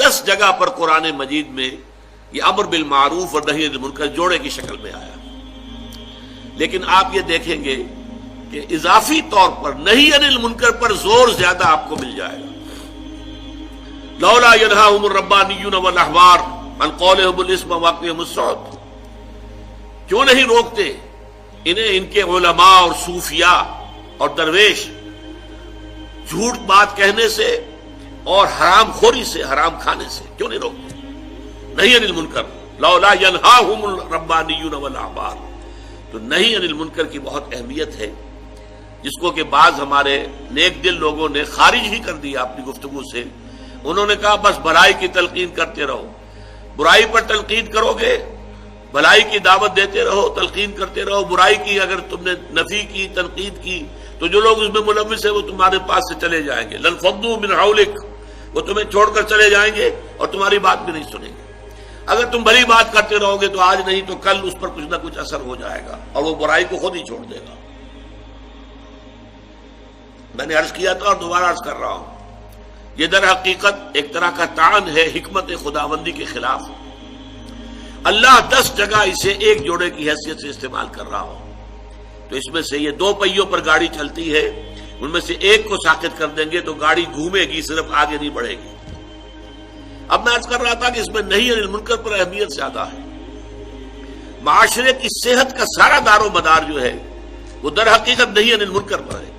10 جگہ پر قرآن مجید میں یہ امر بالمعروف اور نہی عن المنکر جوڑے کی شکل میں آیا. لیکن آپ یہ دیکھیں گے کہ اضافی طور پر نہی عن المنکر پر زور زیادہ آپ کو مل جائے گا. لولا ینہاہم الربانیون والاحبار عن قولہم الاسم واقعہم السحت. کیوں نہیں روکتے انہیں ان کے علماء اور صوفیاء اور درویش جھوٹ بات کہنے سے اور حرام خوری سے، حرام کھانے سے؟ کیوں نہیں روکتے؟ نہی عن المنکر، لولا ینہاہم الربانیون والاحبار. تو نہی عن المنکر کی بہت اہمیت ہے، جس کو کہ بعض ہمارے نیک دل لوگوں نے خارج ہی کر دیا اپنی گفتگو سے. انہوں نے کہا بس بھلائی کی تلقین کرتے رہو. برائی پر تلقین کرو گے، بھلائی کی دعوت دیتے رہو، تلقین کرتے رہو. برائی کی اگر تم نے نفی کی، تنقید کی، تو جو لوگ اس میں ملوث ہیں وہ تمہارے پاس سے چلے جائیں گے. لنفضوا من حولک، وہ تمہیں چھوڑ کر چلے جائیں گے اور تمہاری بات بھی نہیں سنیں گے. اگر تم بھلی بات کرتے رہو گے تو آج نہیں تو کل اس پر کچھ نہ کچھ اثر ہو جائے گا اور وہ برائی کو خود ہی چھوڑ دے گا. میں نے عرض کیا تھا اور دوبارہ عرض کر رہا ہوں، یہ در حقیقت ایک طرح کا طعن ہے حکمت خداوندی کے خلاف. اللہ 10 جگہ اسے ایک جوڑے کی حیثیت سے استعمال کر رہا ہو. تو اس میں سے یہ 2 پہیوں پر گاڑی چلتی ہے، ان میں سے ایک کو ساقط کر دیں گے تو گاڑی گھومے گی، صرف آگے نہیں بڑھے گی. اب میں عرض کر رہا تھا کہ اس میں نہی عن المنکر پر اہمیت زیادہ ہے. معاشرے کی صحت کا سارا دار و مدار جو ہے وہ در حقیقت نہی عن المنکر پر ہے،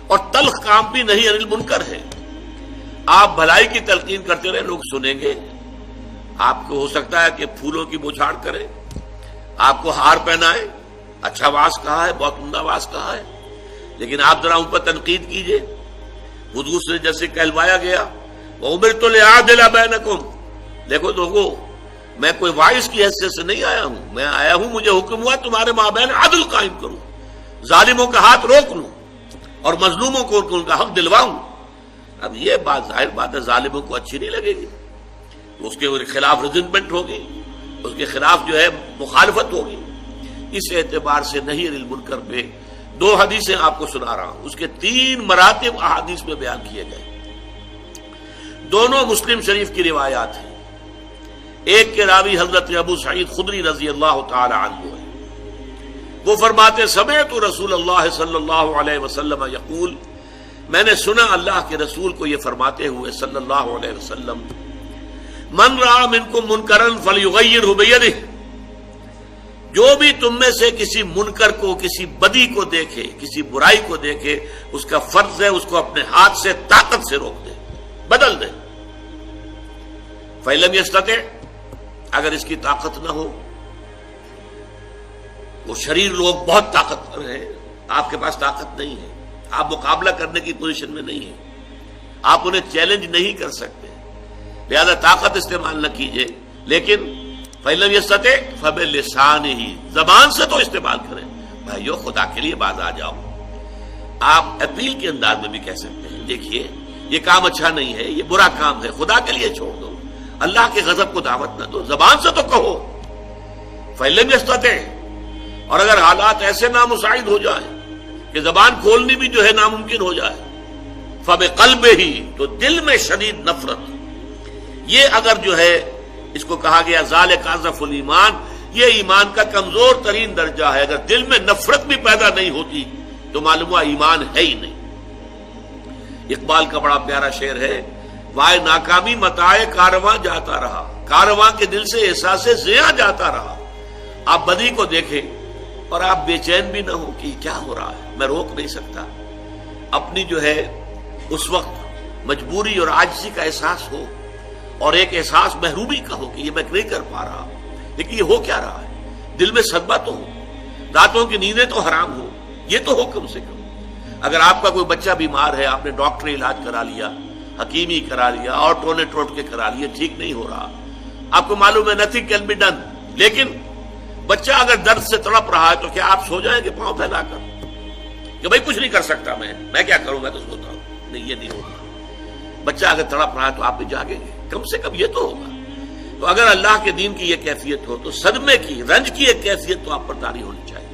اور تلخ کام بھی نہی عن المنکر ہے. آپ بھلائی کی تلقین کرتے رہے، لوگ سنیں گے. آپ کو ہو سکتا ہے کہ پھولوں کی بوچھاڑ کرے، آپ کو ہار پہنائے، اچھا واز کہا ہے، بہت عمدہ واز کہا ہے، لیکن آپ ذرا ان پر تنقید کیجئے. حضور سے جیسے کہلوایا گیا وَأُمِرْتُ لِأَعْدِلَ بَيْنَكُمْ، دیکھو لوگوں، میں کوئی واعظ کی حیثیت سے نہیں آیا ہوں، میں آیا ہوں مجھے حکم ہوا تمہارے مابین عدل قائم کروں، ظالموں کا ہاتھ روک لوں اور مظلوموں کو ان کا حق دلواؤں. اب یہ بات ظاہر بات ہے ظالموں کو اچھی نہیں لگے گی، اس کے خلاف ریزنمنٹ ہوگی، اس کے خلاف جو ہے مخالفت ہوگی. اس اعتبار سے نہی عن المنکر پہ 2 حدیثیں آپ کو سنا رہا ہوں، اس کے 3 مراتب احادیث میں بیان کیے گئے. دونوں مسلم شریف کی روایات ہیں. ایک کے راوی حضرت ابو سعید خدری رضی اللہ تعالی عنہ ہے. وہ فرماتے سمعت رسول اللہ صلی اللہ علیہ وسلم یقول، میں نے سنا اللہ کے رسول کو یہ فرماتے ہوئے صلی اللہ علیہ وسلم، من رأى منکم منکرا فلیغیرہ بیدہ، جو بھی تم میں سے کسی منکر کو، کسی بدی کو دیکھے، کسی برائی کو دیکھے، اس کا فرض ہے اس کو اپنے ہاتھ سے طاقت سے روک دے، بدل دے. فَإِن لَمْ يَسْتَطِعْ، اگر اس کی طاقت نہ ہو، وہ شریر لوگ بہت طاقتور ہیں، آپ کے پاس طاقت نہیں ہے، آپ مقابلہ کرنے کی پوزیشن میں نہیں ہیں، آپ انہیں چیلنج نہیں کر سکتے، لہذا طاقت استعمال نہ کیجئے. لیکن فَإِن لَمْ يَسْتَطِعْ فَبِلِسَانِهِ، زبان سے تو استعمال کریں. بھائیو خدا کے لیے باز آ جاؤ. آپ اپیل کے انداز میں بھی کہہ سکتے ہیں، دیکھیے یہ کام اچھا نہیں ہے، یہ برا کام ہے، خدا کے لیے چھوڑ دو، اللہ کے غضب کو دعوت نہ دو، زبان سے تو کہو. فَإِن لَمْ يَسْتَطِعْ، اور اگر حالات ایسے نامساعد ہو جائیں کہ زبان کھولنی بھی جو ہے ناممکن ہو جائے، فَبِقَلْبِهِ، تو دل میں شدید نفرت. یہ اگر جو ہے اس کو کہا گیا ذالک اضعف الایمان، یہ ایمان کا کمزور ترین درجہ ہے. اگر دل میں نفرت بھی پیدا نہیں ہوتی تو معلوم ہوا ایمان ہے ہی نہیں. اقبال کا بڑا پیارا شعر ہے، وائے ناکامی متاع کارواں جاتا رہا، کارواں کے دل سے احساس زیاں جاتا رہا. آپ بدی کو دیکھیں اور آپ بے چین بھی نہ ہو کہ کیا ہو رہا ہے، میں روک نہیں سکتا. اپنی جو ہے اس وقت مجبوری اور عاجزی کا احساس ہو، اور ایک احساس محرومی کا ہو کہ یہ میں نہیں کر پا رہا، لیکن یہ ہو کیا رہا ہے. دل میں صدمہ تو ہو، راتوں کی نیندیں تو حرام ہو، یہ تو ہو کم سے کم. اگر آپ کا کوئی بچہ بیمار ہے، آپ نے ڈاکٹری علاج کرا لیا، حکیمی کرا لیا، اور ٹونے ٹوٹ کے کرا لیا، ٹھیک نہیں ہو رہا، آپ کو معلوم ہے نتھنگ کین بی ڈن، لیکن بچہ اگر درد سے تڑپ رہا ہے تو کیا آپ سو جائیں گے پاؤں پھیلا کر کہ بھائی کچھ نہیں کر سکتا، میں کیا کروں، میں تو سوتا ہوں؟ نہیں، یہ نہیں ہوگا. بچہ اگر تڑپ رہا ہے تو آپ بھی جاگیں گے، کم سے کم یہ تو ہوگا. تو اگر اللہ کے دین کی یہ کیفیت ہو تو صدمے کی، رنج کی ایک کیفیت تو آپ پر طاری ہونی چاہیے.